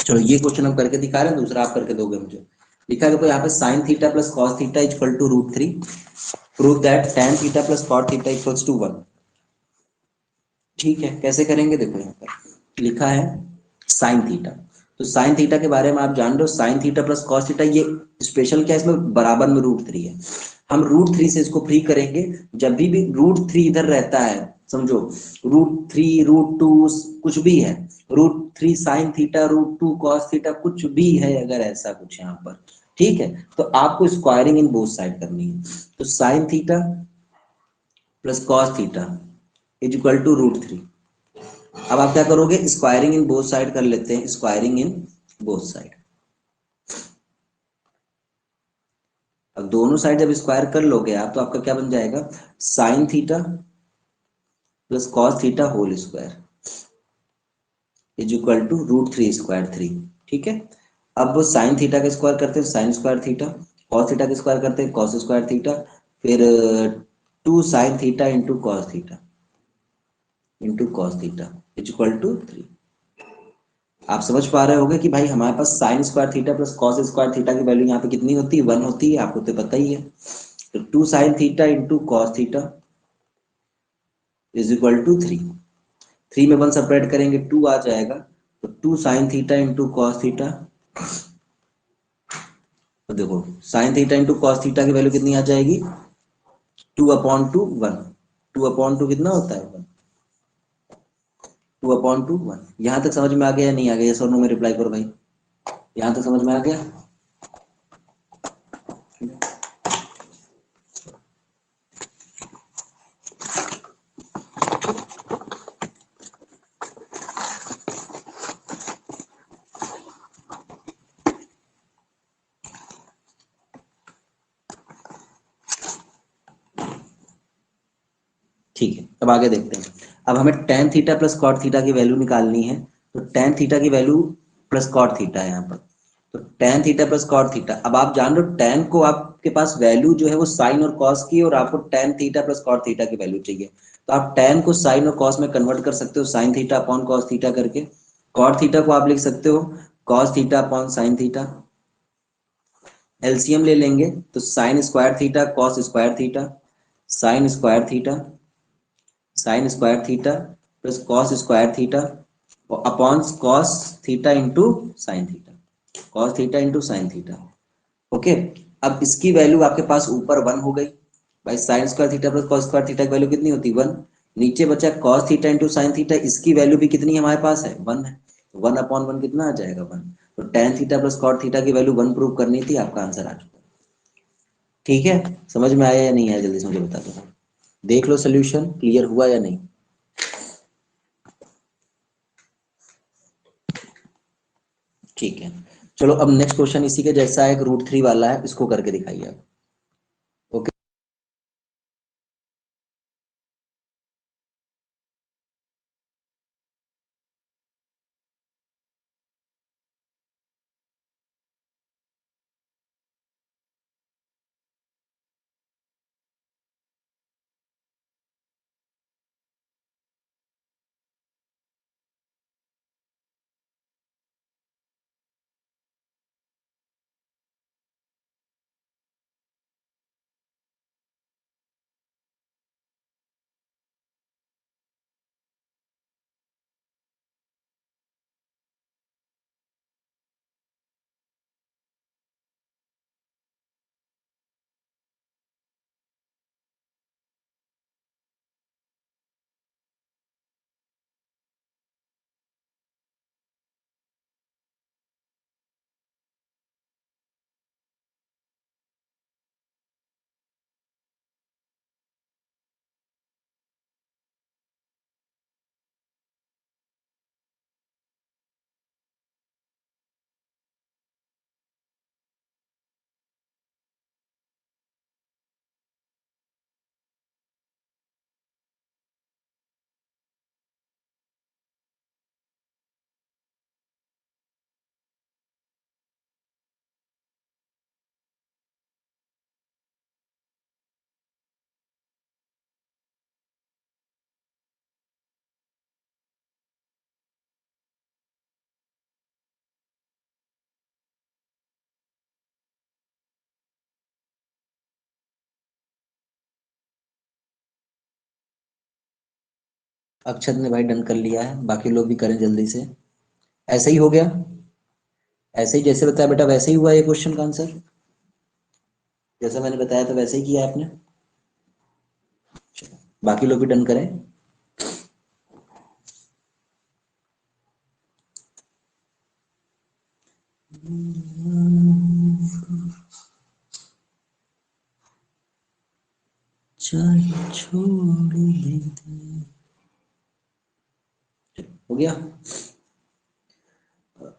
चलो ये क्वेश्चन हम करके दिखा रहे हैं, दूसरा आप करके दोगे मुझे। लिखा है देखो यहाँ पे sine theta plus cos theta equal to √3, prove that tan theta plus cot theta equals to 1। ठीक है, कैसे करेंगे देखो यहाँ पर लिखा है साइन थीटा। तो साइन थीटा के बारे में आप जान रहे हो, sign theta plus cos theta, ये स्पेशल क्या है, इसमें बराबर में √3 है। हम √3 से इसको फ्री करेंगे। जब भी √3 इधर रहता है, समझो √3 √2 कुछ भी है, √3 साइन थीटा √2 कॉस थीटा कुछ भी है, अगर ऐसा कुछ यहाँ पर, ठीक है, तो आपको स्क्वायरिंग इन बोथ साइड करनी है। तो sine theta plus cos theta is equal to √3। अब आप क्या करोगे, स्क्वायरिंग इन बोथ साइड कर लेते हैं, स्क्वायरिंग इन बोथ साइड। अब दोनों साइड जब स्क्वायर कर लोगे आप, तो आपका क्या बन जाएगा, sine theta plus cos theta whole square is equal to √3 square 3। ठीक है, अब साइन थीटा का स्क्वायर करते हैं sine square theta, cos theta का स्क्वायर करते हैं कॉस स्क्वायर थीटा, फिर 2 sine theta into cos theta into cos theta is equal to 3। आप समझ पा रहे होगे कि भाई हमारे पास sine square theta plus cos square theta की वैल्यू यहाँ पे कितनी होती है, 1 होती है, आपको तो पता ही है। तो 2 sine theta into cos theta is equal to 3। 3 में 1 सेपरेट करेंगे 2 आ जाएगा, तो 2 sine theta into cos theta. तो देखो sign theta into cos theta की वैल्यू कितनी आ जाएगी, 2/2 1। 2/2 कितना होता है, 1। 2/2 1। यहाँ तक समझ में आ गया या नहीं आ गया, यस और नो में रिप्लाई करो भाई। यहाँ तक समझ में आ गया। ठीक है, अब आगे देखते हैं। अब हमें tan theta plus cot theta की वैल्यू निकालनी है। तो tan थीटा की वैल्यू प्लस कॉट थीटा है यहाँ पर। तो tan theta plus cot theta, अब आप जान रहे हो tan को आपके पास वैल्यू जो है वो साइन और कॉस की, और आपको tan theta plus cot theta की वैल्यू चाहिए। तो आप tan को साइन और कॉस में कन्वर्ट कर सकते हो, sign theta upon cos theta करके। कॉट थीटा को आप लिख सकते हो cos theta upon sine theta. LCM ले लेंगे तो sign square theta cos square theta, sign square theta sine square theta plus cos square theta upon cos theta into sine theta, cos theta into sine theta. Okay, अब इसकी value आपके पास ऊपर 1 हो गई। भाई sign square theta plus cos square theta की value कितनी होती है, 1। नीचे बचा cos theta into sine theta, इसकी वैल्यू भी कितनी हमारे पास है, 1 है। 1/1 कितना आ जाएगा, 1। तो tan theta plus cot theta की वैल्यू 1 प्रूव करनी थी, आपका आंसर आ चुका। ठीक है, समझ में आया या नहीं आया, जल्दी से मुझे बता दो। देख लो सोल्यूशन क्लियर हुआ या नहीं। ठीक है, चलो अब नेक्स्ट क्वेश्चन इसी के जैसा है, एक √3 वाला है, इसको करके दिखाइए आप। ओके। अक्षत ने भाई डन कर लिया है, बाकी लोग भी करें जल्दी से। ऐसे ही हो गया, ऐसे ही जैसे बताया बेटा वैसे ही हुआ ये क्वेश्चन का आंसर, जैसा मैंने बताया था वैसे ही किया आपने। बाकी लोग भी डन करें। चाहे छोड़ देते। हो गया।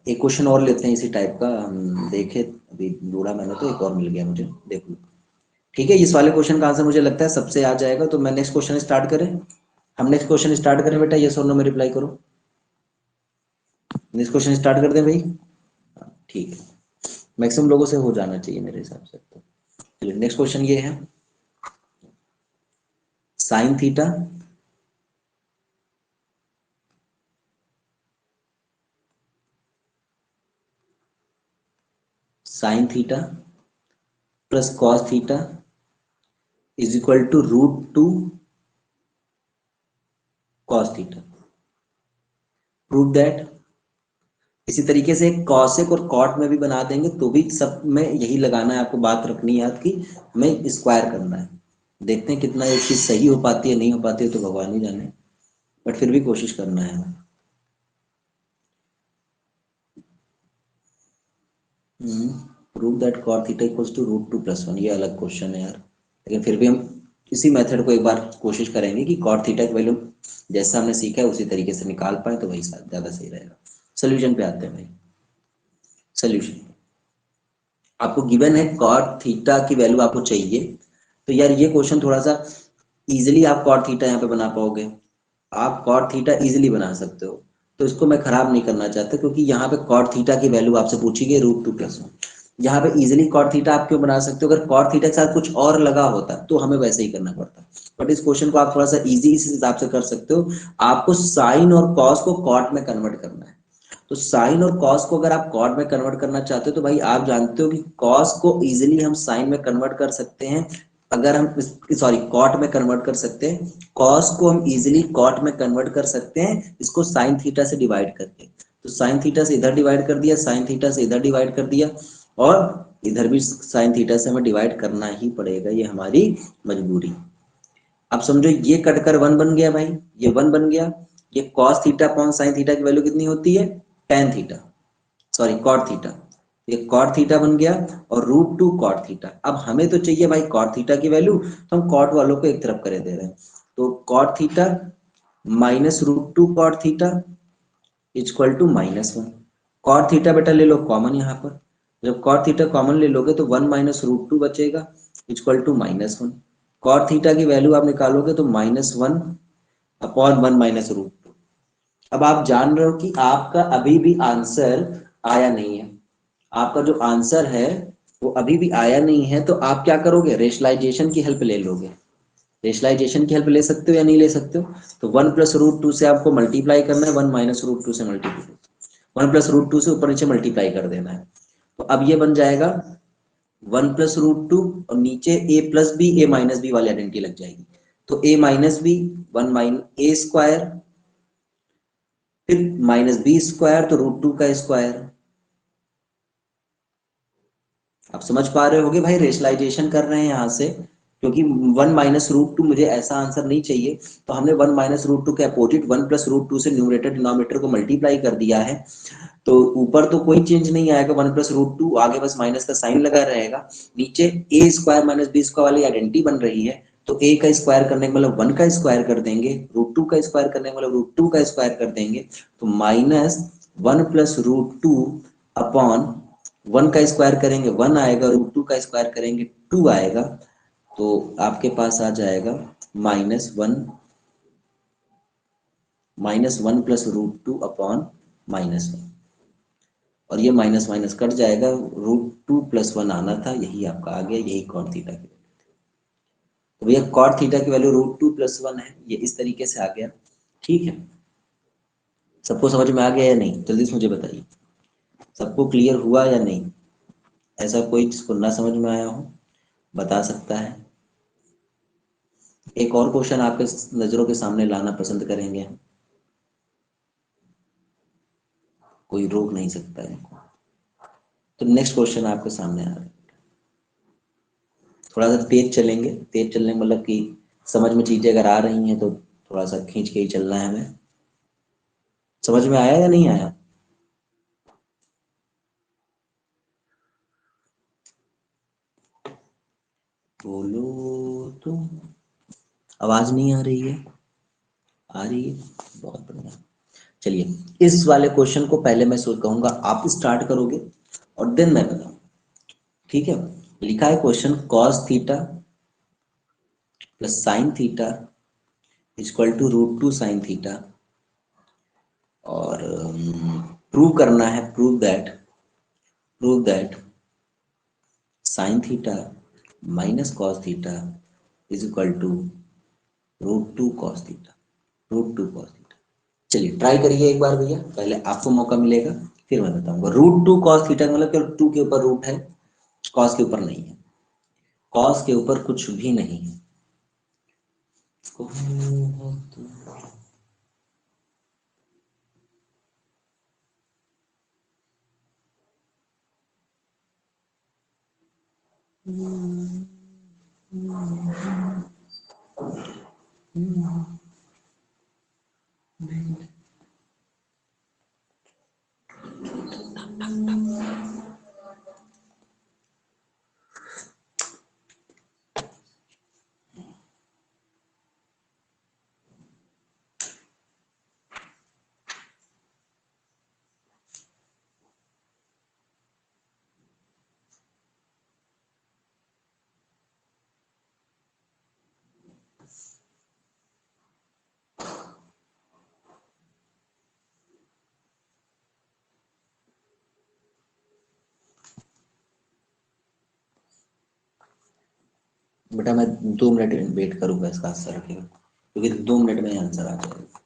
एक क्वेश्चन और लेते हैं इसी टाइप का, हम देखे अभी ढूंढा मैंने तो एक और मिल गया मुझे, देख लो। ठीक है, इस वाले क्वेश्चन का आंसर मुझे लगता है सबसे आ जाएगा, तो मैं नेक्स्ट क्वेश्चन स्टार्ट करें। हम नेक्स्ट क्वेश्चन स्टार्ट करें बेटा, यस और नो में रिप्लाई करो। नेक्स्ट क्वेश्चन स्टार्ट कर दें भाई। ठीक है, मैक्सिमम लोगों से हो जाना चाहिए मेरे हिसाब से। तो चलिए नेक्स्ट क्वेश्चन ये है, sine theta sine theta plus cos theta is equal to √2 cos theta. Prove that. इसी तरीके से कॉसेक और कॉट में भी बना देंगे, तो भी सब में यही लगाना है आपको, बात रखनी है याद की हमें स्क्वायर करना है। देखते हैं कितना ये चीज सही हो पाती है नहीं हो पाती है तो भगवान ही जाने, बट फिर भी कोशिश करना है। Prove that cot theta equals to √2 + 1, ये अलग क्वेश्चन है यार, लेकिन फिर भी हम इसी मेथड को एक बार कोशिश करेंगे कि कॉट थीटा की वैल्यू जैसा हमने सीखा है उसी तरीके से निकाल पाए, तो वही ज्यादा सही रहेगा। सोल्यूशन पे आते हैं भाई। सोल्यूशन आपको गिवन है कॉट थीटा की वैल्यू आपको चाहिए, तो यार ये क्वेश्चन थोड़ा सा इजीली आप कॉट थीटा यहाँ पे बना पाओगे, आप कॉट थीटा इजीली बना सकते हो, तो इसको मैं खराब नहीं करना चाहता, क्योंकि यहाँ पे कॉट थीटा की वैल्यू आपसे पूछी गई √2 + 1। यहाँ पे इजीली कॉट थीटा आप क्यों बना सकते हो, अगर कॉट थीटा के साथ कुछ और लगा होता तो हमें वैसे ही करना पड़ता, बट इस क्वेश्चन को आप थोड़ा सा इजी इस हिसाब से कर सकते हो। आपको साइन और कॉस को कॉट में कन्वर्ट करना है, तो साइन और कॉस को अगर आप कॉट में कन्वर्ट करना चाहते हो तो भाई आप जानते हो कि कॉस को इजीली हम साइन में कन्वर्ट कर सकते हैं, अगर हम सॉरी कॉट में कन्वर्ट कर सकते हैं, कॉस को हम इजीली कॉट में कन्वर्ट कर सकते हैं इसको साइन थीटा से डिवाइड करके। तो साइन थीटा से इधर डिवाइड कर दिया, साइन थीटा से इधर डिवाइड कर दिया, और इधर भी साइन थीटा से हमें डिवाइड करना ही पड़ेगा, ये हमारी मजबूरी। अब समझो ये कटकर 1 बन गया भाई, ये 1 बन गया, ये cos theta upon sine theta की वैल्यू कितनी होती है, tan theta, sorry cot theta, ये कॉट थीटा बन गया, और √2 कॉट थीटा। अब हमें तो चाहिए भाई कॉट थीटा की वैल्यू, तो हम कॉट वालों को एक तरफ करे दे रहे हैं, तो cot theta minus √2 cot theta equal to -1। Cot theta बेटा ले लो कॉमन यहाँ पर, जब कॉट थीटा कॉमन ले लोगे तो 1 माइनस √2 बचेगा इक्वल टू -1। कॉट थीटा की वैल्यू आप निकालोगे तो -1 अपॉन 1 माइनस √2। अब आप जान रहे हो कि आपका अभी भी आंसर आया नहीं है, आपका जो आंसर है वो अभी भी आया नहीं है, तो आप क्या करोगे, रेशनलाइजेशन की हेल्प ले लोगे। रेशनलाइजेशन की हेल्प ले सकते हो या नहीं ले सकते हो, तो 1 + √2 से आपको मल्टीप्लाई करना है, 1 माइनस √2 से मल्टीप्लाई, 1 + √2 से ऊपर नीचे मल्टीप्लाई कर देना है, तो अब ये बन जाएगा 1 + √2, और नीचे a+b वाली आइडेंटिटी लग जाएगी, तो a-b 1 माइन a स्क्वायर, फिर -b स्क्वायर, तो √2 का स्क्वायर। आप समझ पा रहे होगे भाई, रेशनलाइजेशन कर रहे हैं यहाँ से, क्योंकि 1 माइनस √2 मुझे ऐसा आंसर नहीं चाहिए, तो हमने 1 माइनस √2 के अपोजिट 1 + √2 से न्यूमरेटर डिनोमिनेटर को मल्टीप्लाई कर दिया है, तो ऊपर तो कोई चेंज नहीं आएगा, 1 + √2 आगे बस माइनस का साइन लगा रहेगा, नीचे a square minus b square वाली आइडेंटिटी बन रही है, तो a का स्क्वायर करने का मतलब 1 का स्क्वायर कर देंगे, √2 का स्क्वायर करने का मतलब √2 का स्क्वायर कर देंगे, तो -1 + √2 अपॉन 1 का स्क्वायर करेंगे 1 आएगा, √2 का स्क्वायर करेंगे 2 आएगा, तो आपके पास आ जाएगा -1 + √2 अपॉन -1, और ये माइनस माइनस कट जाएगा, √2 + 1 आना था, यही आपका आ गया, यही कॉट थीटा की। तो भैया कॉट थीटा की वैल्यू √2 + 1 है, ये इस तरीके से आ गया। ठीक है, सबको समझ में आ गया या नहीं, जल्दी से मुझे बताइए, सबको क्लियर हुआ या नहीं, ऐसा कोई जिसको ना समझ में आया हो बता सकता है। एक और क्वेश्चन आपके नजरों के सामने लाना पसंद करेंगे हम। कोई रोक नहीं सकता इनको। तो नेक्स्ट क्वेश्चन आपके सामने आ रहा है, थोड़ा सा तेज चलेंगे, तेज चलने मतलब कि समझ में चीजें अगर आ रही हैं तो थोड़ा सा खींच के ही चलना है हमें। समझ में आया या नहीं आया? बोलो तुम। आवाज नहीं आ रही है? आ रही है, बहुत बढ़िया। चलिए इस वाले क्वेश्चन को पहले मैं सोच कहूंगा आप स्टार्ट करोगे और देन मैं बताऊँ, ठीक है? लिखा है question cos theta plus sine theta equal to root two sine theta, और प्रूव करना है, prove that sine theta minus cos theta is equal to root two cos theta. चलिए ट्राई करिए एक बार भैया, पहले आपको मौका मिलेगा फिर मैं बताऊंगा। रूट टू कॉस थीटा मतलब केवल टू के ऊपर रूट है, कॉस के ऊपर नहीं है, कॉस के ऊपर कुछ भी नहीं है। बेटा मैं 2 मिनट वेट करूंगा इसका आंसर रखिएगा, क्योंकि 2 मिनट में आंसर आ जाएगा।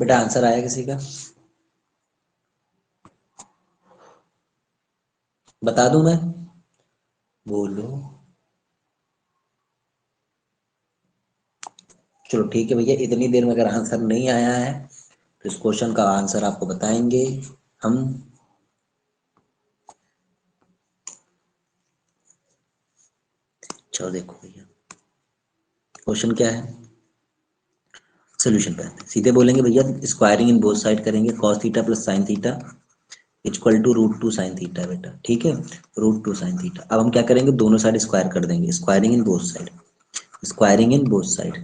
बेटा आंसर आया किसी का? बता दूं मैं? बोलो। चलो ठीक है भैया, इतनी देर में अगर आंसर नहीं आया है तो इस क्वेश्चन का आंसर आपको बताएंगे हम। चलो देखो भैया, क्वेश्चन क्या है, सोल्यूशन पे आते हैं। सीधे बोलेंगे भैया, स्क्वायरिंग इन बोथ साइड करेंगे, cos theta plus sine theta equal to root two sine theta. बेटा ठीक है, रूट टू साइन थीटा। अब हम क्या करेंगे, दोनों साइड स्क्वायर कर देंगे, squaring in both side. Squaring in both side.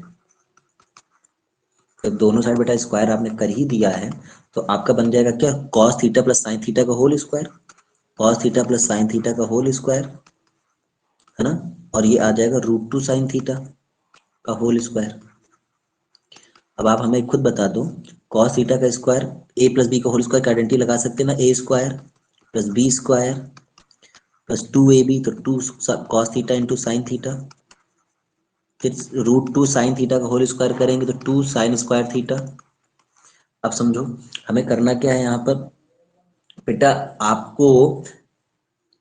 जब दोनों साइड बेटा स्क्वायर आपने कर ही दिया है तो आपका बन जाएगा क्या, cos theta plus sine theta का whole square, cos theta plus sine theta का होल स्क्वायर, है ना। और ये आ जाएगा रूट टू साइन थीटा का होल स्क्वायर। अब आप हमें खुद बता दो, कॉस थीटा का स्क्वायर ए प्लस बी का होल स्क्वायर का आइडेंटिटी लगा सकते हैं ना, a square plus b square plus two a b, तो two cos theta into sine theta, फिर रूट टू साइन थीटा का होल स्क्वायर करेंगे तो टू साइन स्क्वायर थीटा। अब समझो हमें करना क्या है यहाँ पर बेटा, आपको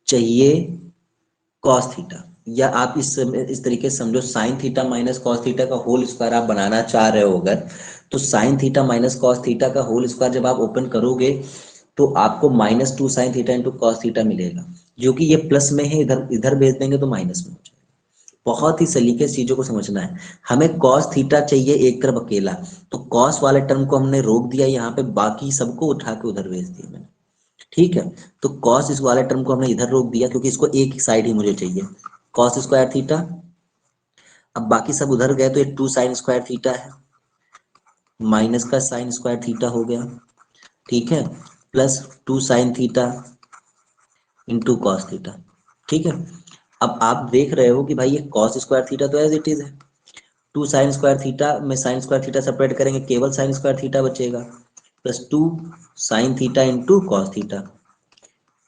चाहिए कॉस थीटा, या आप इस तरीके से समझो sign theta minus cos theta का होल स्क्वायर आप बनाना चाह रहे हो अगर, तो sine theta minus cos theta का होल स्क्वायर जब आप ओपन करोगे तो आपको minus two sine theta into cos theta मिलेगा, जो कि ये प्लस में है, इधर इधर भेज देंगे तो माइनस में हो जाएगा। बहुत ही सलीके से चीजों को समझना है। हमें कॉस थीटा चाहिए एक तरफ अकेला, तो कॉस वाले टर्म को हमने रोक दिया यहाँ पे, बाकी सबको उठा के उधर भेज दिया मैंने, ठीक है। तो कॉस इस वाले टर्म को हमने इधर रोक दिया क्योंकि इसको एक ही साइड ही मुझे चाहिए, कॉस स्क्वायर थीटा। अब बाकी सब उधर गए तो ये टू साइन स्क्वायर थीटा है, माइनस का साइन स्क्वायर थीटा हो गया, ठीक है, plus two sine theta into cos theta, ठीक है। अब आप देख रहे हो कि भाई ये कॉस स्क्वायर थीटा तो एज इट इज है, टू साइन स्क्वायर थीटा में साइन स्क्वायर थीटा सेपरेट करेंगे केवल साइन स्क्वायर थीटा बचेगा, plus two sine theta into cos theta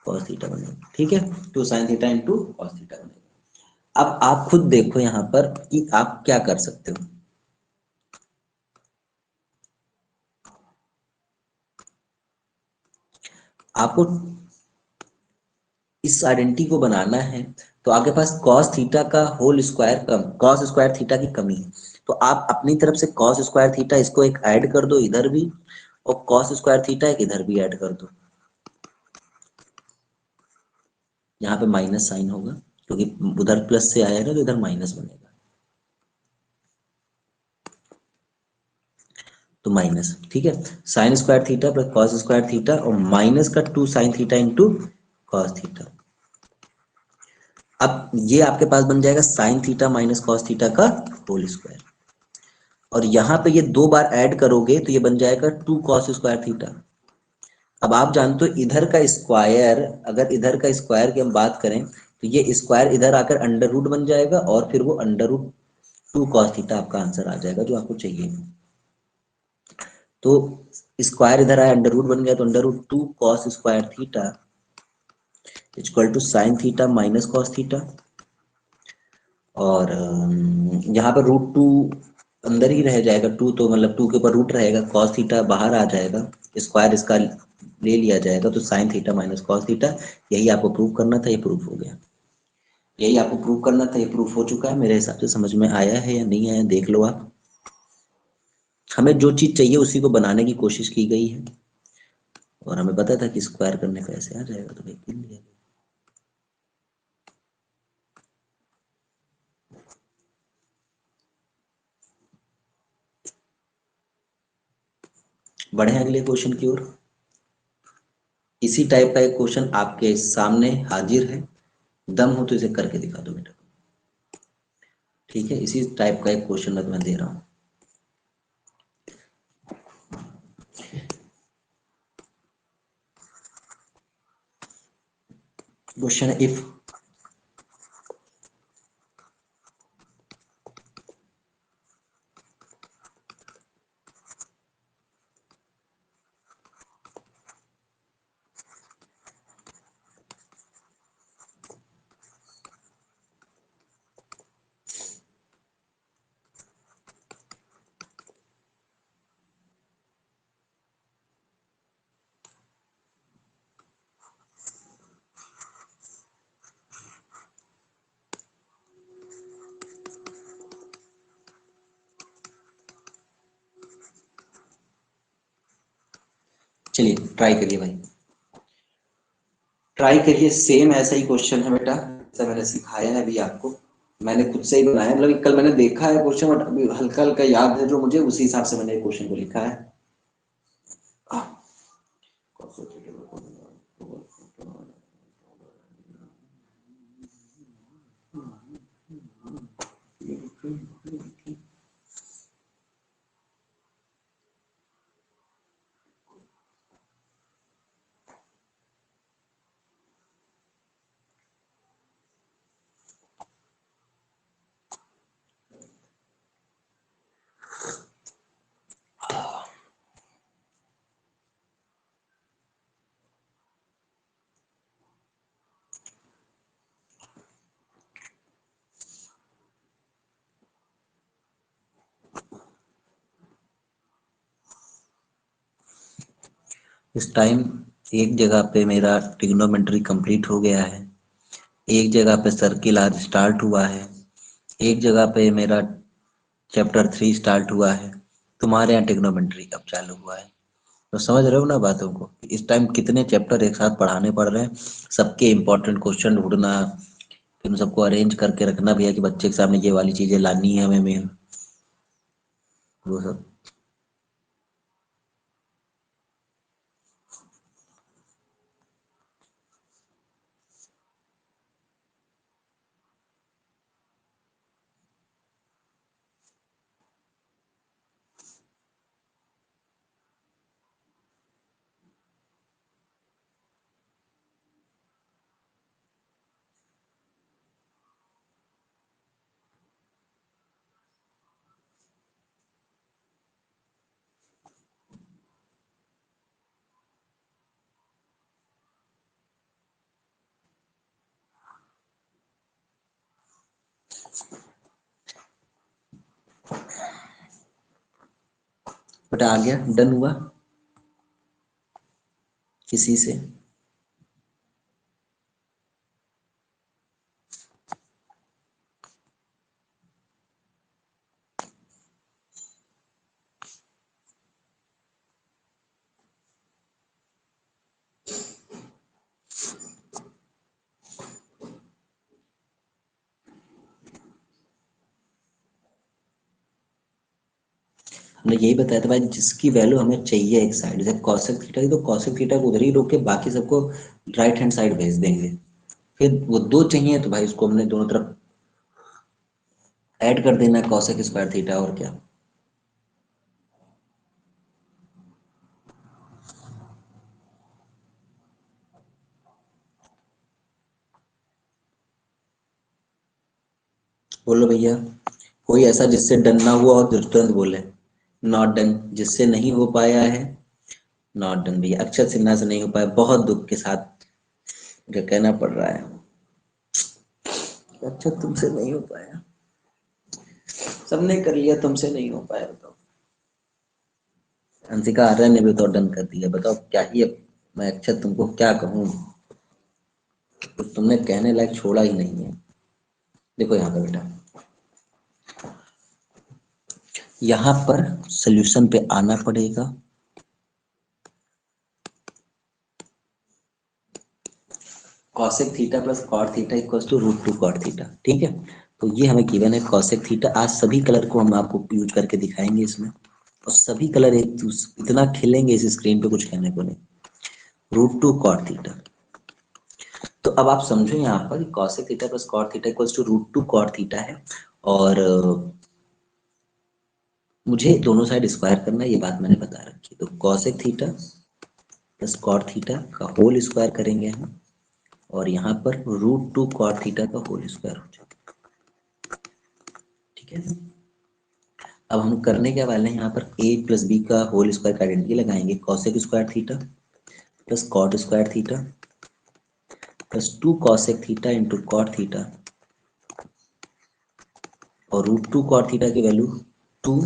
बनेगा, ठीक है, two sine theta into cos theta बनेगा। अब आप खुद देखो यहाँ पर कि आप क्या कर सकते हो। आपको इस आइडेंटिटी को बनाना है तो आपके पास कॉस थीटा का होल स्क्वायर कम, कॉस स्क्वायर थीटा की कमी है, तो आप अपनी तरफ से कॉस स्क्वायर थीटा इसको एक ऐड कर दो इधर भी, और कॉस स्क्वायर थीटा एक इधर भी ऐड कर दो, यहाँ पे माइनस साइन होगा क्योंकि उधर प्लस से आएगा तो इधर माइनस बनेगा, तो माइनस, ठीक है, sine square theta plus cos square theta और माइनस का two sine theta into cos theta. अब ये आपके पास बन जाएगा sine theta minus cos theta का होल स्क्वायर, और यहाँ पे ये दो बार ऐड करोगे तो ये बन जाएगा टू कॉस स्क्वायर थीटा। अब आप जानते हो इधर का स्क्वायर, अगर इधर का स्क्वायर की हम बात करें तो ये स्क्वायर इधर आकर अंडर रूट बन जाएगा और फिर वो under root two cos theta आपका आंसर आ जाएगा जो आपको चाहिए। तो स्क्वायर इधर आया अंडर रूट बन गया तो under root two cos square theta equal to sine theta minus cos theta, और यहाँ पर रूट टू अंदर ही रह जाएगा, टू तो मतलब टू के ऊपर रूट रहेगा, कॉस थीटा बाहर आ जाएगा, स्क्वायर इसका ले लिया जाएगा, तो sine theta minus cos theta. यही आपको प्रूव करना था, ये प्रूफ हो गया, यही आपको प्रूव करना था, ये प्रूफ हो चुका है। मेरे हिसाब से समझ में आया है या नहीं आया देख लो आप। हमें जो चीज चाहिए उसी को बनाने की कोशिश की गई है, और हमें पता था कि स्क्वायर करने का ऐसे आ जाएगा, तो भाई गिन लिया। बढ़े अगले क्वेश्चन की ओर। इसी टाइप का एक क्वेश्चन आपके सामने हाजिर है, दम हो तो इसे करके दिखा दो बेटा, ठीक है। इसी टाइप का एक क्वेश्चन मैं तुम्हें दे रहा हूँ। क्वेश्चन है इफ चलिए ट्राई करिए भाई, ट्राई करिए। सेम ऐसा ही क्वेश्चन है बेटा जैसा मैंने सिखाया है अभी आपको, मैंने खुद से ही बनाया, मतलब कल मैंने देखा है क्वेश्चन बट अभी हल्का हल्का याद है जो मुझे, उसी हिसाब से मैंने क्वेश्चन को लिखा है। इस टाइम एक जगह पे मेरा ट्रिग्नोमेट्री कंप्लीट हो गया है, एक जगह पे सर्किल आज स्टार्ट हुआ है, एक जगह पे मेरा चैप्टर 3 स्टार्ट हुआ है। तुम्हारे यहाँ ट्रिग्नोमेट्री कब चालू हुआ है? तो समझ रहे हो ना बातों को, इस टाइम कितने चैप्टर एक साथ पढ़ाने पड़ रहे हैं, सबके इंपॉर्टेंट क्वेश्चन ढूंढना, फिर उन सबको अरेंज करके रखना भैया कि बच्चे के सामने ये वाली चीजें लानी है हमें मेन, वो सब। बट आ गया, डन हुआ किसी से? हमने यही बताया था भाई, जिसकी वैल्यू हमें चाहिए एक साइड, जैसे कॉसेक थीटा की, तो कॉसेक थीटा को उधर ही रोक के बाकी सबको राइट हैंड साइड भेज देंगे। फिर वो दो चाहिए तो भाई उसको हमने दोनों तरफ ऐड कर देना है कॉसेक स्क्वायर थीटा, और क्या। बोलो भैया, कोई ऐसा जिससे डन ना हुआ और तुरंत बोले नॉट डन, जिससे नहीं हो पाया है नॉट डन भैया। अक्षर सिन्हा से नहीं हो पाया, बहुत दुख के साथ मुझे कहना पड़ रहा है, अच्छा तुमसे नहीं हो पाया। सबने कर लिया, तुमसे नहीं हो पाया, बताओ। अंशिका आर्य ने भी तो डन कर दिया, बताओ क्या ही अब मैं अक्षर तुमको क्या कहूँ, तो तुमने कहने लायक छोड़ा ही नहीं है। देखो यहाँ पे बेटा, यहाँ पर सोल्यूशन पे आना पड़ेगा। Cosec theta plus cot theta equals to root two cot theta, ठीक है। तो ये हमें गिवन है कॉसेक थीटा। आज सभी कलर को हम आपको यूज करके दिखाएंगे इसमें, और सभी कलर इतना खिलेंगे इस स्क्रीन पे, कुछ कहने को नहीं। रूट टू कॉट थीटा, तो अब आप समझो यहाँ पर cosec theta plus cot theta equals to root two cot theta है, और मुझे दोनों साइड स्क्वायर करना है, ये बात मैंने बता रखी है। तो cosec theta plus cot theta का होल स्क्वायर करेंगे हम, और यहाँ पर रूट टू कॉट थीटा का होल स्क्वायर हो जाएगा, ठीक है। अब हम करने क्या वाले हैं, यहाँ पर ए प्लस बी का होल स्क्वायर का आइडेंटिटी लगाएंगे, cosec square theta plus cot square theta plus two cosec theta into cot theta, और रूट टू कॉट थीटा की value two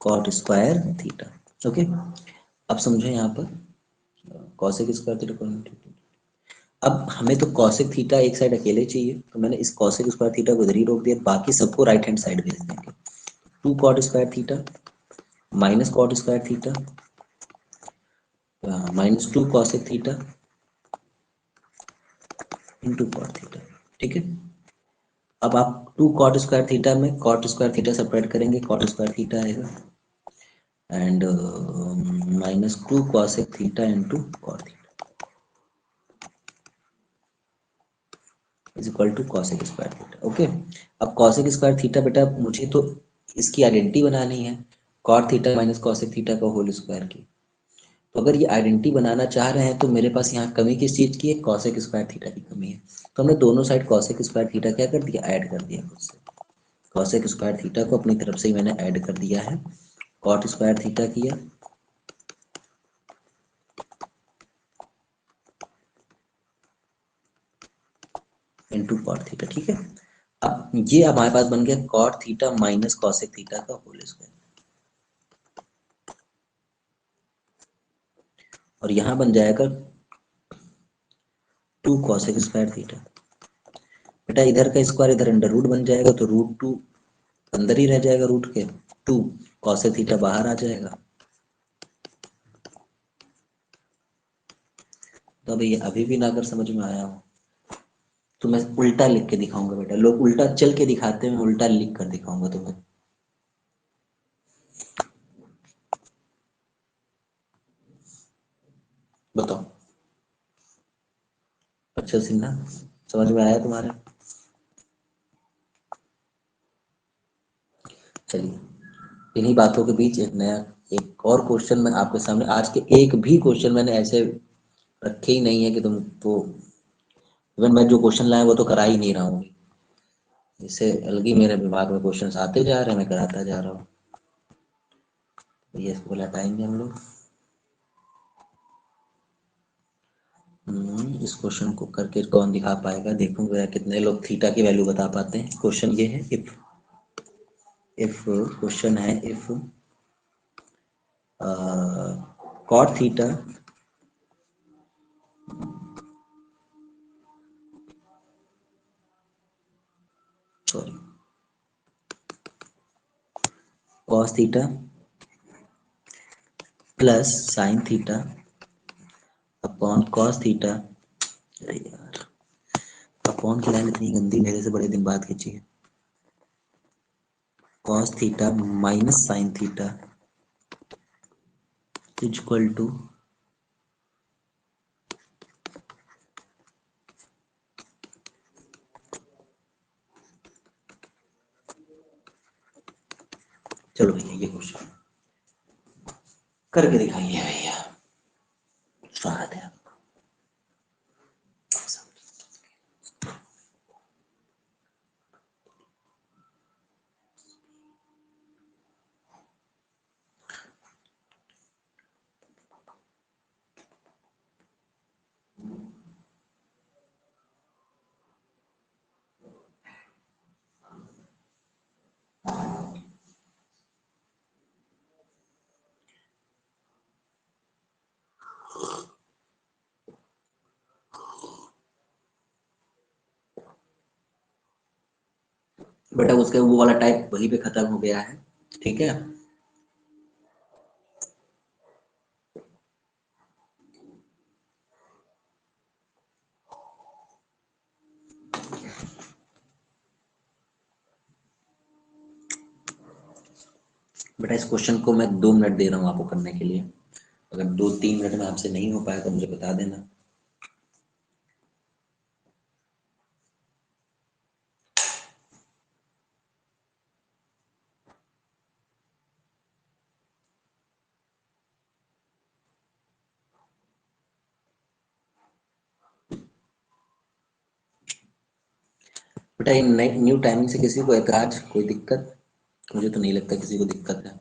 cot square theta, okay. अब समझो यहाँ पर कॉसेक स्क्वायर थीटा, अब हमें तो कॉसेक थीटा एक साइड अकेले चाहिए, तो मैंने इस कॉसेक स्क्वायर थीटा को इधर ही रोक दिया, बाकी सबको राइट हैंड साइड भेज देंगे। Two cot square theta minus cot square theta minus two cosec theta into cot theta, ठीक है। अब आप टू कॉट स्क्वायर थीटा में कॉट स्क्वायर थीटा सेपरेट करेंगे, कॉट स्क्वायर थीटा आएगा, and minus two cosec theta into cot theta is equal to cosec square theta, okay. अब cosec square theta बेटा मुझे तो इसकी आइडेंटिटी बनानी है, cot theta minus cosec theta का होल स्क्वायर की। तो अगर ये आइडेंटिटी बनाना चाह रहे हैं तो मेरे पास यहाँ कमी किस चीज़ की है, कॉसेक स्क्वायर थीटा की कमी है। तो हमने दोनों साइड कॉसेक स्क्वायर थीटा क्या कर दिया, ऐड कर दिया खुद से। कॉसेक स्क्वायर थीटा को अपनी तरफ से ही मैंने ऐड कर दिया है, कॉट स्क्वायर थीटा किया इंटू कॉट थीटा, ठीक है। अब ये हमारे पास बन गया cot theta minus cosec theta का होल स्क्वायर। और यहाँ बन जाएगा 2 कॉसेक स्क्वायर थीटा। बेटा इधर का स्क्वायर इधर अंडर रूट बन जाएगा, तो √2 अंदर ही रह जाएगा रूट के, 2 कॉसेक थीटा बाहर आ जाएगा। तो अभी अभी भी ना अगर समझ में आया हो तो मैं उल्टा लिख के दिखाऊंगा बेटा। लोग उल्टा चल के दिखाते हैं, मैं उल्टा लिख कर दिखाऊंगा तुम्हें। बताओ। अच्छा सिन्हा, समझ में आया तुम्हारे? चलिए, इन्हीं बातों के बीच एक और क्वेश्चन मैं आपके सामने, आज के एक भी क्वेश्चन मैंने ऐसे रखे ही नहीं है कि तुम तो, इवन मैं जो क्वेश्चन लाया वो तो करा ही नहीं रहा हूँ। इससे अलग ही मेरे दिमाग में क्वेश्चंस आते जा रहे हैं, मैं कराता जा रहा हूँ। ये इसको हटाएंगे हम लोग। इस क्वेश्चन को करके कौन दिखा पाएगा, देखूंगा कितने लोग थीटा की वैल्यू बता पाते हैं। क्वेश्चन ये है, इफ क्वेश्चन है if cot theta sorry cos theta plus sine theta upon cos theta. अरे यार, अपॉन की लाइन इतनी गंदी मेरे से बड़े दिन बाद खींची है। Cos theta minus sine theta equal to चलो भैया ये क्वेश्चन करके दिखाइए भैया, स्वागत है आपका। बेटा उसका वो वाला टाइप वहीं पे खत्म हो गया है, ठीक है। बेटा इस क्वेश्चन को मैं 2 मिनट दे रहा हूँ आपको करने के लिए। अगर 2-3 मिनट में आपसे नहीं हो पाया तो मुझे बता देना। बेटा इन न्यू टाइमिंग से किसी को ऐतराज, कोई दिक्कत? मुझे तो नहीं लगता किसी को दिक्कत है।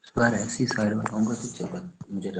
इस बार ऐसी साइड बनाऊंगा कि चलो मुझे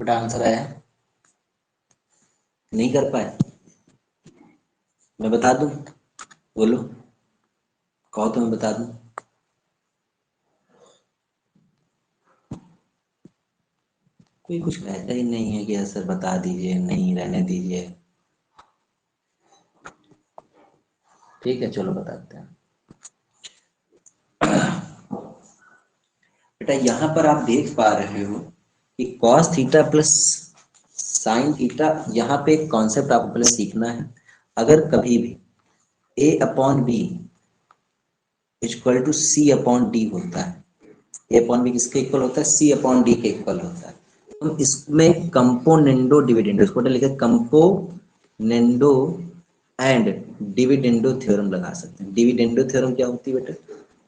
बेटा आंसर आया है? नहीं कर पाए? मैं बता दूं? बोलो, कहो तो मैं बता दूं। कोई कुछ कहता ही नहीं है कि सर बता दीजिए, नहीं रहने दीजिए। ठीक है चलो बताते हैं। बेटा यहाँ पर आप देख पा रहे हो कि cos theta plus sine theta, यहाँ पे एक कॉन्सेप्ट आपको पहले सीखना है। अगर कभी भी a upon B equal to C upon D होता है, ए अपॉन बी किसके इक्वल होता है? सी अपॉन डी के इक्वल होता है। हम इसमें कंपोनेंडो डिविडेंडो, इसको लिखे कंपोनेंडो एंड डिविडेंडो थ्योरम लगा सकते हैं। डिविडेंडो थ्योरम क्या होती है बेटा?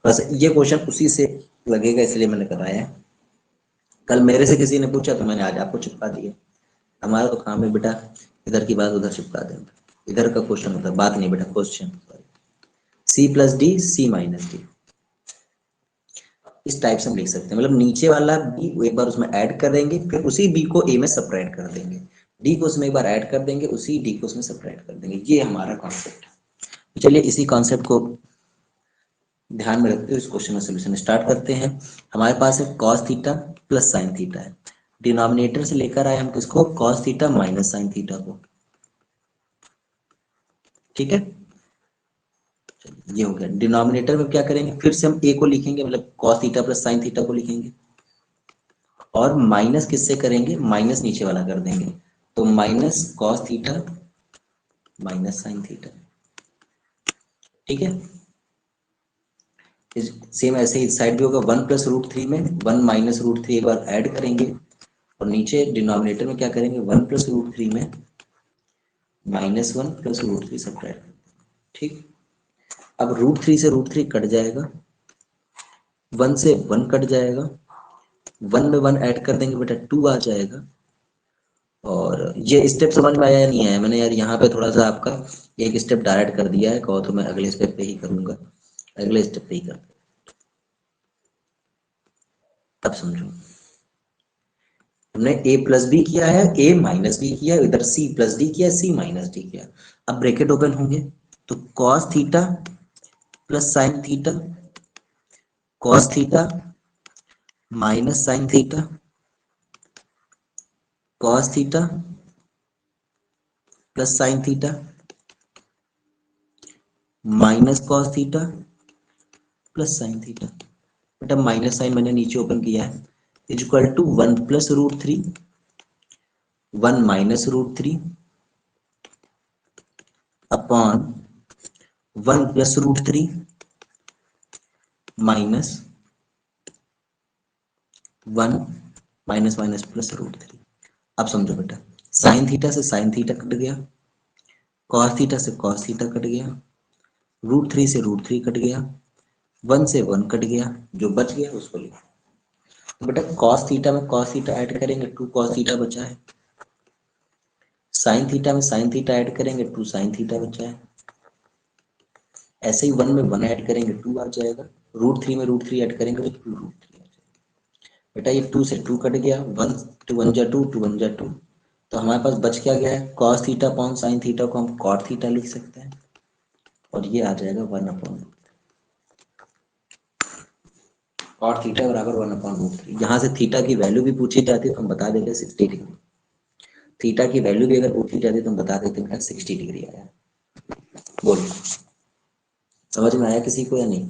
बस ये क्वेश्चन उसी से लगेगा, इसलिए मैंने कराया है। कल मेरे से किसी ने पूछा तो मैंने आज आपको चिपका दिया। हमारा तो काम है बेटा इधर की बात उधर चिपका दें, इधर का क्वेश्चन होता है, बात नहीं बेटा, question. C plus D C minus D, इस टाइप से हम लिख सकते हैं। मतलब नीचे वाला बी एक बार उसमें ऐड कर देंगे, फिर उसी बी को ए में सब्ट्रैक्ट कर देंगे, डी को उसमें एक बार ऐड कर देंगे, उसी डी को उसमें सब्ट्रैक्ट कर देंगे। ये हमारा कॉन्सेप्ट है। तो चलिए इसी कॉन्सेप्ट को ध्यान में रखते हुए इस क्वेश्चन का सोल्यूशन स्टार्ट करते हैं। हमारे पास है cos theta plus sine theta है। डिनोमिनेटर से लेकर आए हम किसको? Cos theta minus sine theta को। ठीक है, ये हो गया। डिनोमिनेटर में क्या करेंगे? फिर से हम ए को लिखेंगे, मतलब cos theta plus sine theta को लिखेंगे, और माइनस किससे करेंगे? माइनस नीचे वाला कर देंगे, तो minus cos theta minus sine theta. ठीक है, सेम ऐसे ही इस साइड भी होगा। 1 + √3 में 1 - √3 एक बार ऐड करेंगे, और नीचे डिनोमिनेटर में क्या करेंगे? 1 + √3 में -1 + √3 सब्ट्रैक्ट। ठीक, अब √3 से √3 कट जाएगा, 1 से 1 कट जाएगा, 1 में 1 ऐड कर देंगे बेटा 2 आ जाएगा। और ये स्टेप समझ में आया या नहीं आया? मैंने यार यहाँ पे थोड़ा सा आपका एक स्टेप डायरेक्ट कर दिया है, कहो तो मैं अगले स्टेप पे ही करूंगा, अगले स्टेप पे ही कर। अब समझो, हमने a प्लस बी किया है, a माइनस बी किया, इधर c प्लस डी किया, c माइनस डी किया। अब ब्रैकेट ओपन होंगे, तो cos theta plus sine theta, cos theta minus sine theta, cos theta plus sine theta minus cos theta plus sine theta. बेटा minus sine मैंने नीचे open किया है, इक्वल टू 1 + √3 1 - √3 अपॉन 1 + √3 माइनस 1 माइनस माइनस प्लस √3। अब समझो बेटा, साइन थीटा से साइन थीटा कट गया, कॉस थीटा से कॉस थीटा कट गया, √3 से √3 कट गया, 1 से 1 कट गया, जो बच गया उसको लिखो। तो बेटा कॉस थीटा में कॉस थीटा ऐड करेंगे, 2 cos थीटा बचा है। साइन थीटा में साइन थीटा ऐड करेंगे, 2 sin थीटा बचा है। ऐसे ही 1 में 1 ऐड करेंगे, 2 आ जाएगा। √3 में √3 ऐड करेंगे तो 2 √3 आ जाएगा। बेटा ये 2 से 2 कट गया, 1 2 1 जा 2 2 1 जा 2, तो हमारे पास बच क्या गया है? cos theta upon sine theta को हम cot थीटा लिख सकते हैं, और ये आ जाएगा 1/√3। cot थीटा बराबर 1/√3। यहाँ से थीटा की वैल्यू भी पूछी जाती है तो हम बता देते 60 डिग्री। थीटा की वैल्यू भी अगर पूछी जाती तो हम बता देते हैं 60 डिग्री आया। बोल, समझ में आया किसी को या नहीं?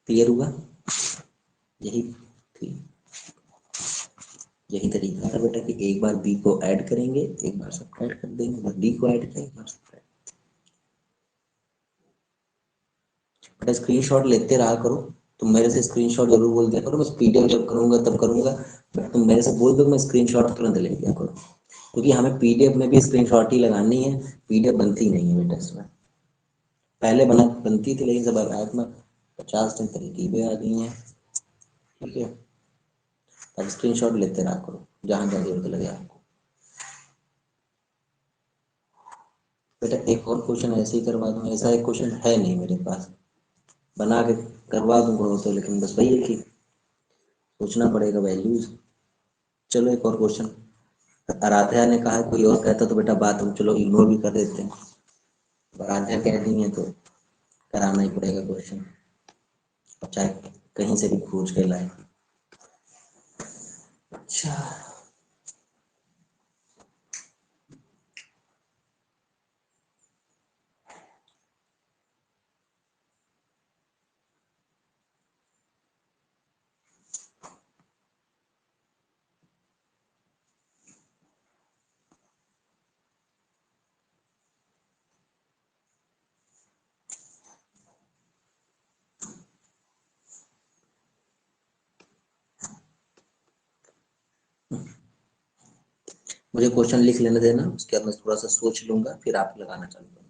क्लियर हुआ? यही थी, यही तरीका था बेटा कि एक बार बी को ऐड करेंगे, एक बार सब्ट्रैक्ट कर देंगे, एक बार डी को ऐड करेंगे, एक बार सब्ट्रैक्ट। बेटा स्क्रीनशॉट लेते रहा करो, तुम मेरे से स्क्रीनशॉट जरूर बोल दिया करो, मैं पीडीएफ जब करूंगा तब करूंगा, बट तुम मेरे से बोल दो, मैं स्क्रीनशॉट तुरंत ले लिया करो, क्योंकि हमें पीडीएफ में भी स्क्रीनशॉट ही लगानी है, पीडीएफ बनती नहीं है बेटा इसमें। पहले बनती थी, लेकिन सब ऐप में 50 दिन तरकीबें आ गई हैं। ठीक है, अब स्क्रीनशॉट लेते रहा करो जहां जहां जरूरत लगे आपको। बेटा एक और क्वेश्चन ऐसे ही करवा दूँ, ऐसा एक क्वेश्चन है नहीं मेरे पास, बना के करवा दूंगा वो तो, लेकिन बस वही है कि सोचना पड़ेगा वैल्यूज। चलो एक और क्वेश्चन। आराध्या ने कहा कोई और कहता तो बेटा बात हम चलो इग्नोर भी कर देते हैं, आराध्या कह दी है तो कराना ही पड़ेगा क्वेश्चन, अब चाहे कहीं से भी खोज के लाए। अच्छा, 'मुझे क्वेश्चन लिख लेने देना, उसके बाद मैं थोड़ा सा सोच लूंगा, फिर आप लगाना चालू करूंगा।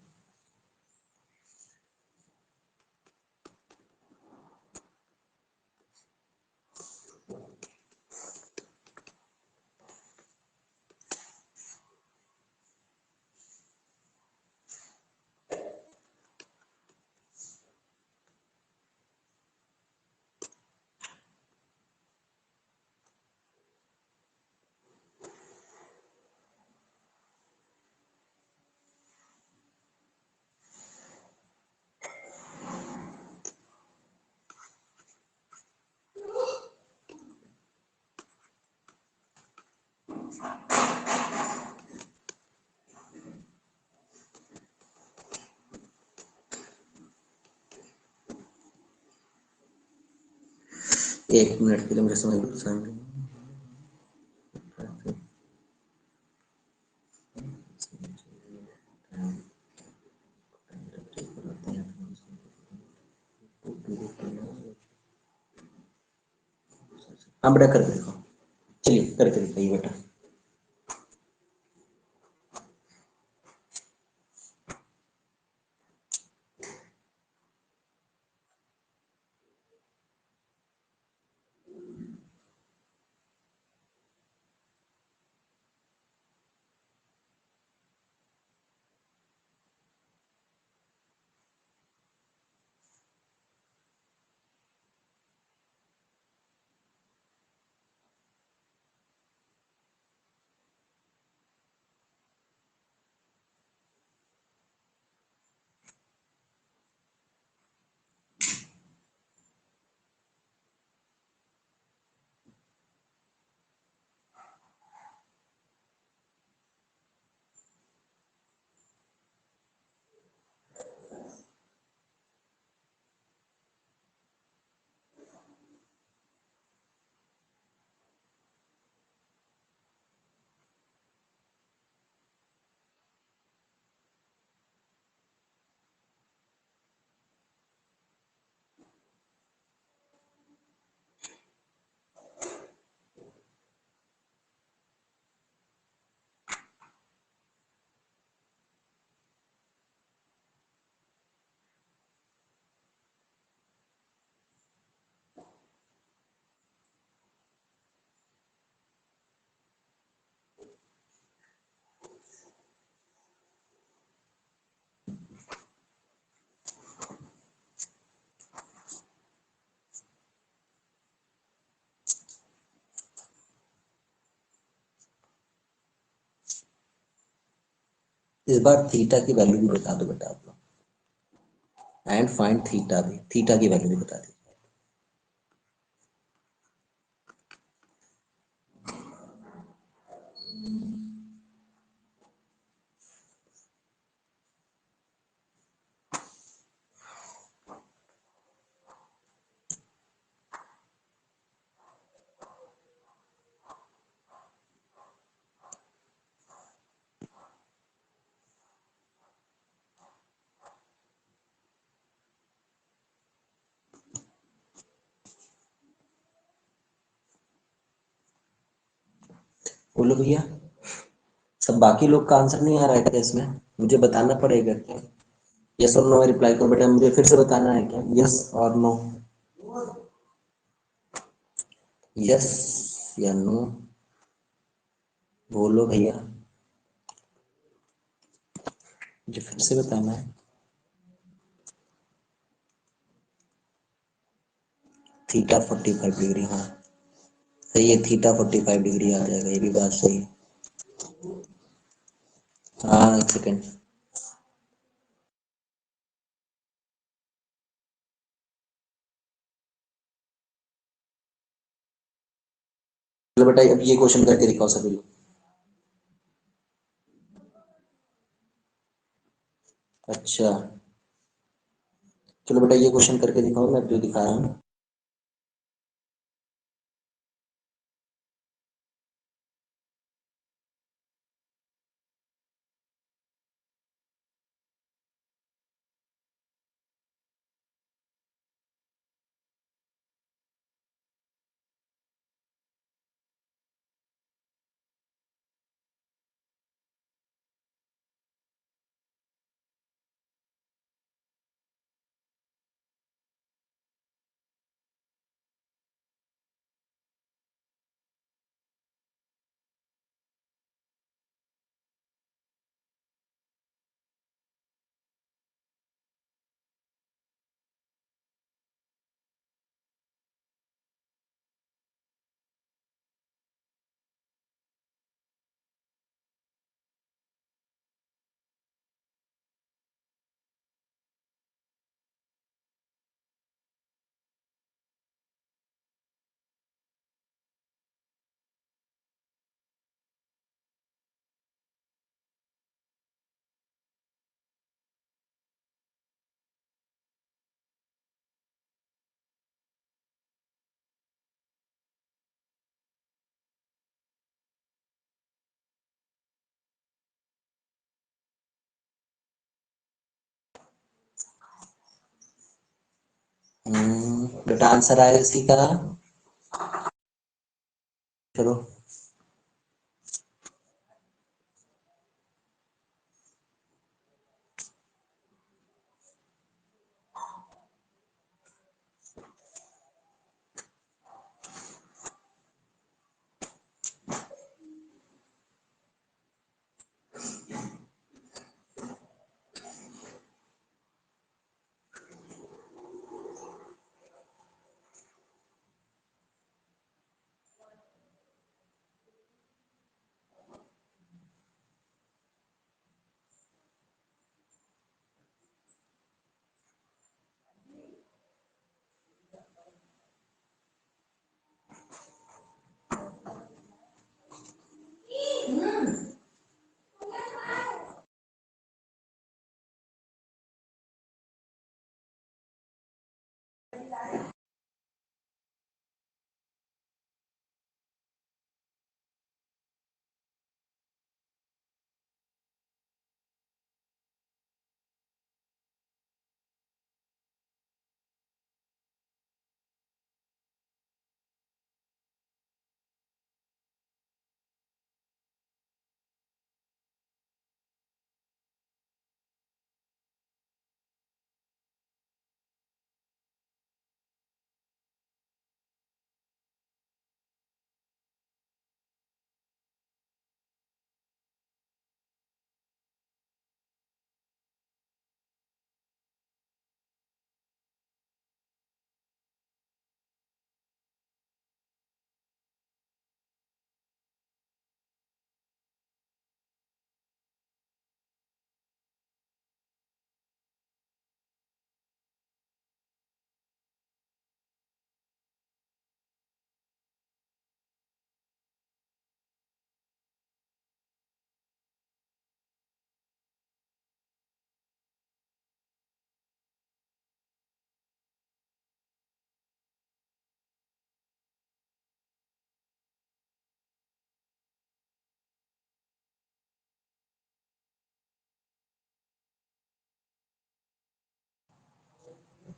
एक मिनट के लिए मुझे समझ। हाँ बेटा करके दिखाओ, चलिए करके दिखाइए बेटा। इस बार थीटा की वैल्यू भी बता दो बेटा आप लोग, एंड फाइंड थीटा भी, थीटा की वैल्यू भी बता दी। बोलो भैया, सब बाकी लोग का आंसर नहीं आ रहा है क्या इसमें? मुझे बताना पड़ेगा क्या? यस और नो में रिप्लाई करो बेटा, मुझे फिर से बताना है क्या, यस और नो? यस या नो, बोलो भैया। मुझे फिर से बताना है। थीटा 45 डिग्री, हाँ सही है, थीटा 45 डिग्री आ जाएगा, ये भी बात सही है। हाँ एक सेकेंड। चलो बेटा अब ये क्वेश्चन करके दिखाओ सभी लोग। अच्छा चलो बेटा ये क्वेश्चन करके दिखाओ, मैं जो दिखा रहा हूँ। बेटा आंसर आएगा इसी का। चलो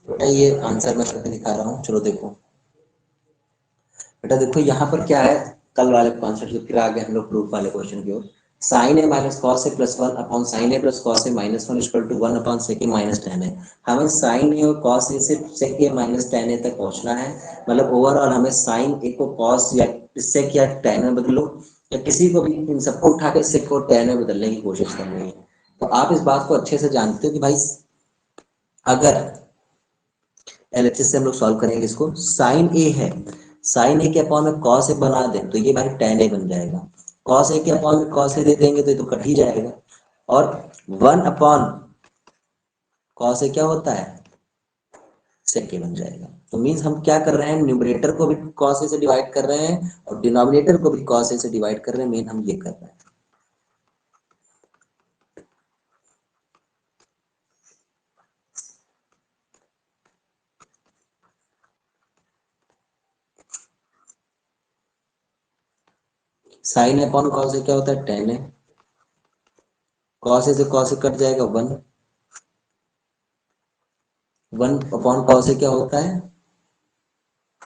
बेटा ये आंसर मैं करके दिखा रहा हूँ, चलो देखो। बेटा देखो यहाँ पर क्या है, कल वाले कॉन्सेप्ट से फिर आगे हम लोग प्रूफ वाले क्वेश्चन की ओर। Sine a minus cos a plus one upon sine a plus cos a minus one equal to one upon sec a minus ten है। हमें साइन ए और कॉस ए से सेक ए माइनस टेन ए तक पहुंचना है। मतलब ओवरऑल हमें साइन ए को कॉस या सेक या टेन में बदलो, या किसी को भी इन सबको उठा के सेक और टेन में बदलने की कोशिश करनी है। तो आप इस बात को अच्छे से जानते हो कि भाई अगर एलएचएस से हम लोग सॉल्व करेंगे इसको, साइन ए है, साइन ए के अपॉन में कॉस ए बना दें तो ये भाई टेन ए बन जाएगा, कॉस ए के अपॉन में कॉस ए दे देंगे तो ये तो कट ही जाएगा, और वन अपॉन कॉस ए क्या होता है, सेक ए बन जाएगा। तो मीन्स हम क्या कर रहे हैं, न्यूमरेटर को भी कॉस ए से डिवाइड कर रहे हैं और डिनोमिनेटर को भी कॉस ए से डिवाइड कर रहे हैं, मेन हम ये कर रहे हैं। साइन अपॉन कॉस ए क्या होता है, टेन है, कॉस ए से कॉस ए कट जाएगा one, one upon cos A क्या होता है,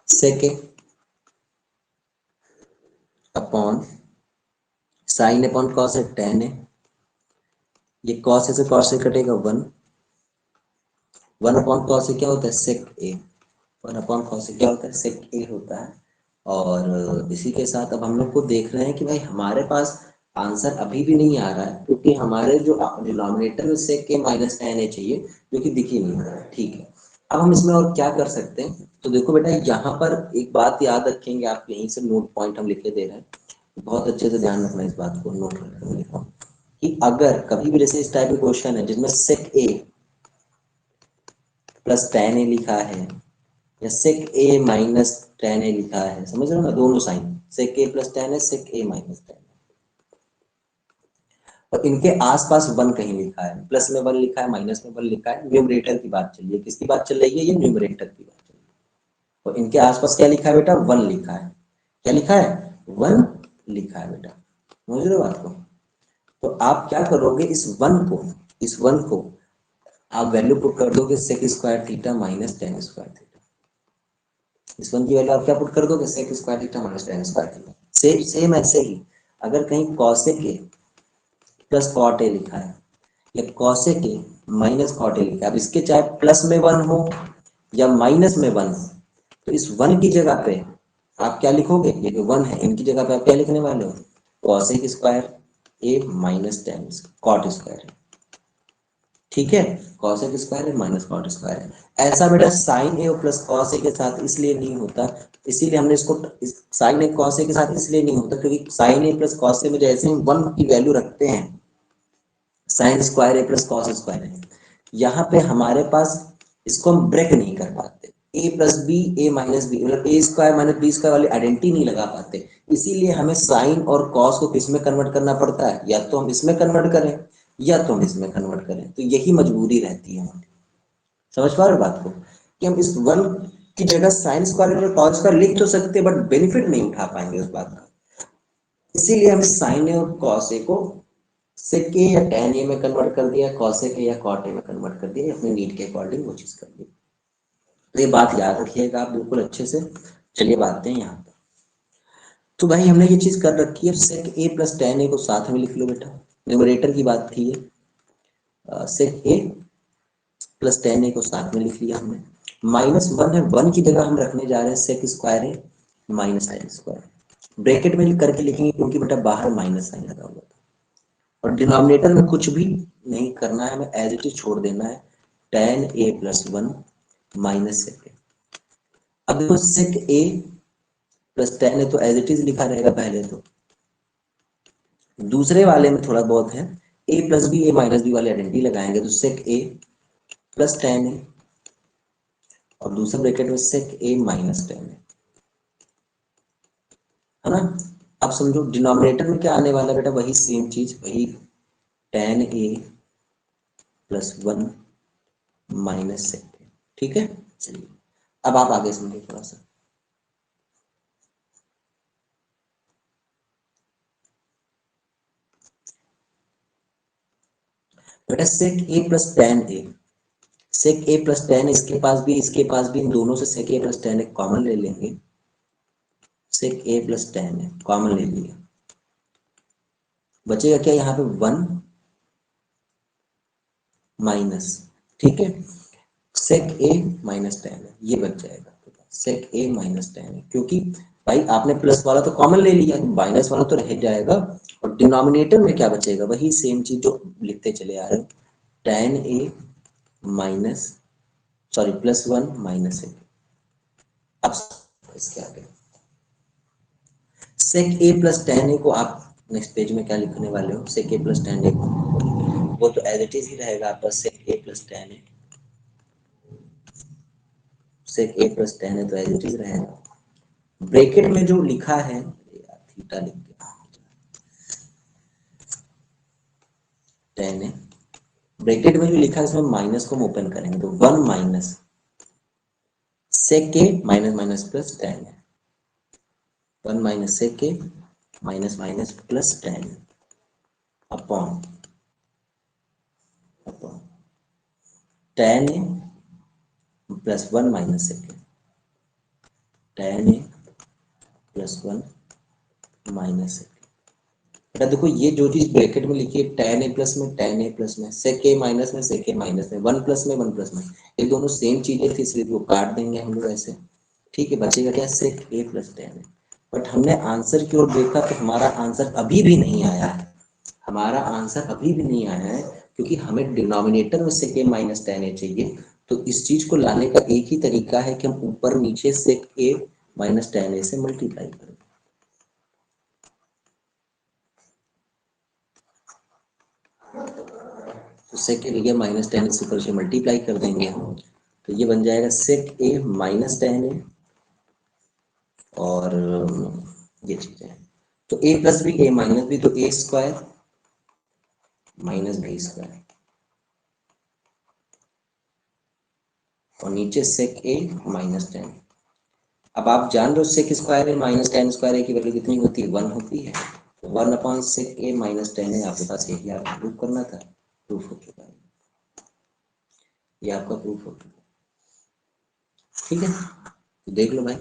सेक ए, upon sine upon cos A ten है, ये कॉस ए से कॉस ए कटेगा one, one upon cos A क्या होता है, सेक ए, वन अपॉन कॉस ए क्या होता है, सेक ए होता है। और इसी के साथ अब हम लोग को देख रहे हैं कि भाई हमारे पास आंसर अभी भी नहीं आ रहा है, क्योंकि हमारे जो डिनोमिनेटर में सेक ए माइनस टेन ए चाहिए, जो कि दिख ही नहीं रहा है। ठीक है, अब हम इसमें और क्या कर सकते हैं, तो देखो बेटा यहाँ पर एक बात याद रखेंगे, आप यहीं से नोट पॉइंट हम लिखे दे रहे हैं, बहुत अच्छे से ध्यान रखना इस बात को, नोट रखना कि अगर कभी भी जैसे इस टाइप का क्वेश्चन है जिसमें सेक ए प्लस टेन ए लिखा है या सेक ए माइनस टेन ए लिखा है, समझ रहे हो ना, दोनों साइन, सेक ए प्लस टेन है, सेक ए माइनस टेन, और इनके आसपास वन कहीं लिखा है, प्लस में वन लिखा है, माइनस में वन लिखा है, न्यूमरेटर की बात चल रही है, किसकी बात चल रही है, ये न्यूमरेटर की बात चल रही है, और इनके आसपास क्या लिखा है बेटा, वन लिखा है, क्या लिखा है, वन लिखा है बेटा, समझ रहे हो बात को। तो आप क्या करोगे, इस वन को आप वैल्यू पुट कर दोगे sec square theta minus tan square theta, इस वन की वैल्यू आप क्या पुट कर दोगे, sec square theta minus tan square theta. Same ऐसे ही अगर कहीं cosec A plus cot A लिखा है या cosec A minus cot A लिखा है, अब इसके चाहे प्लस में वन हो या माइनस में वन हो, तो इस वन की जगह पे आप क्या लिखोगे, ये जो वन है इनकी जगह पे आप क्या लिखने वाले हो, कॉसेक स्क्वायर ए माइनस टेन कॉट स्क्वायर है, ठीक है, कॉसेक स्क्वायर है माइनस कॉट स्क्वायर है। ऐसा बेटा साइन ए प्लस कॉस ए के साथ इसलिए नहीं होता, इसीलिए हमने इसको साइन ए कॉस ए के साथ इसलिए नहीं होता क्योंकि साइन ए प्लस कॉस ए में जैसे हम वन की वैल्यू रखते हैं, sine square a plus cos square है, यहाँ पे हमारे पास इसको हम ब्रेक नहीं कर पाते, ए प्लस बी ए माइनस बी मतलब ए स्क्वायर माइनस बी स्क्वायर वाली आइडेंटिटी नहीं लगा पाते, इसीलिए हमें साइन और कॉस को किस में कन्वर्ट करना पड़ता है, या तो हम इसमें कन्वर्ट करें या तो हम इसमें कन्वर्ट करें, तो यही मजबूरी रहती है हमारी। समझ पा रहे हो बात को, कि हम इस वन की जगह साइन स्क्वायर और कॉस स्क्वायर लिख तो सकते बट बेनिफिट नहीं उठा पाएंगे उस बात का, इसीलिए हम साइन ए और कॉस ए को सेक ए या टेन ए में कन्वर्ट कर दिया, कॉस ए या कॉट ए में कन्वर्ट कर दिया, अपने नीड के अकॉर्डिंग वो चीज कर दी। तो ये बात याद रखिएगा आप बिल्कुल अच्छे से। चलिए बातें यहाँ पर, तो भाई हमने ये चीज कर रखी है, सेक ए प्लस टेन ए को साथ में लिख लो बेटा, न्यूमरेटर की बात थी ये, सेक ए प्लस टेन ए को साथ में लिख लिया हमने, माइनस वन है, वन की जगह हम रखने जा रहे हैं सेक स्क्वायर ए माइनस टेन स्क्वायर, ब्रैकेट में करके लिखेंगे क्योंकि बेटा बाहर माइनस साइन लगा हुआ था, और डिनोमिनेटर में कुछ भी नहीं करना है, हमें एज इट इज छोड़ देना है, टेन ए प्लस वन माइनस सेक ए। अब देखो सेक ए प्लस टेन है तो एज इट इज लिखा रहेगा पहले, तो दूसरे वाले में थोड़ा बहुत है, ए प्लस बी ए माइनस बी वाले आइडेंटिटी लगाएंगे तो सेक ए प्लस टेन है, और दूसरे ब्रैकेट में सेक ए माइनस टेन है ना। अब समझो डिनोमिनेटर में क्या आने वाला बेटा, वही सेम चीज, वही टेन ए प्लस वन माइनस सेक ए, ठीक है। चलिए अब आप आगे समझिए थोड़ा सा, बेटा सेक ए प्लस टेन ए, सेक ए प्लस टेन इसके पास भी इसके पास भी, इन दोनों से सेक ए प्लस टेन कॉमन ले लेंगे, सेक ए प्लस टेन है कॉमन ले लिया, बचेगा क्या यहाँ पे वन माइनस, ठीक है, सेक ए माइनस टेन है ये बच जाएगा, सेक ए माइनस टेन है, क्योंकि भाई आपने प्लस वाला तो कॉमन ले लिया, माइनस वाला तो रह जाएगा, और डिनोमिनेटर में क्या बचेगा, वही सेम चीज जो लिखते चले आ रहे हो, tan a minus sorry +1 minus a. अब इसके आगे sec a plus tan a को आप नेक्स्ट पेज में क्या लिखने वाले हो, sec a plus tan a को, वो तो एज इट इज ही रहेगा आपका sec a plus tan a, sec a plus tan a तो एज इट इज रहेगा। ब्रैकेट में जो लिखा है थीटा लिख दिया, tan a ब्रैकेट में जो लिखा है इसमें माइनस को हम ओपन करेंगे तो 1 minus sec a minus minus plus tan a, 1 minus sec a minus minus plus tan a upon tan a plus 1 minus sec a, tan a plus 1 minus sec a। बेटा देखो ये जो चीज bracket में लिखी है tan a प्लस में tan a plus में sec a माइनस में sec a माइनस में 1 प्लस में 1 प्लस में, ये दोनों सेम चीजें थी इसलिए वो काट देंगे हम लोग ऐसे। ठीक है, बचेगा क्या sec a plus tan a। But हमने आंसर की ओर देखा तो हमारा आंसर अभी भी नहीं आया है, हमारा आंसर अभी भी नहीं आया है क्योंकि हमें डिनोमिनेटर में sec a minus tan a चाहिए। तो इस चीज को लाने का एक ही तरीका है कि हम ऊपर नीचे sec a minus tan a से मल्टीप्लाई करें। तो sec a लिखिए माइनस tan से ऊपर से मल्टीप्लाई कर देंगे हम, तो ये बन जाएगा sec a minus tan a और ये चीजें, तो a प्लस भी a माइनस भी तो a square minus b square और नीचे sec a माइनस tan। अब आप जान रहे हो sec square minus tan square की वैल्यू कितनी होती है, 1 होती है। 1 upon sec a minus tan है, आपके पास यही आपको प्रूफ करना था, प्रूफ हो चुका है, ये आपका प्रूफ हो चुका है। ठीक है, तो देख लो भाई।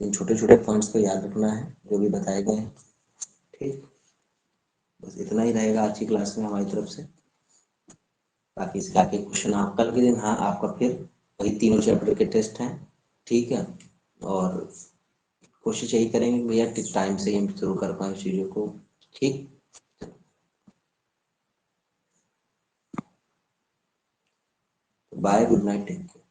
3 छोटे छोटे पॉइंट्स को याद रखना है जो भी बताए गए हैं। ठीक, बस इतना ही रहेगा आज की क्लास में हमारी तरफ से। बाकी इसके आगे क्वेश्चन आप कल के दिन, हाँ आपका फिर वही तीनों चैप्टर के टेस्ट हैं। ठीक है, और कोशिश यही करेंगे कि भैया टाइम से ही शुरू कर पाए चीज़ों को। ठीक, bye, good night, take care.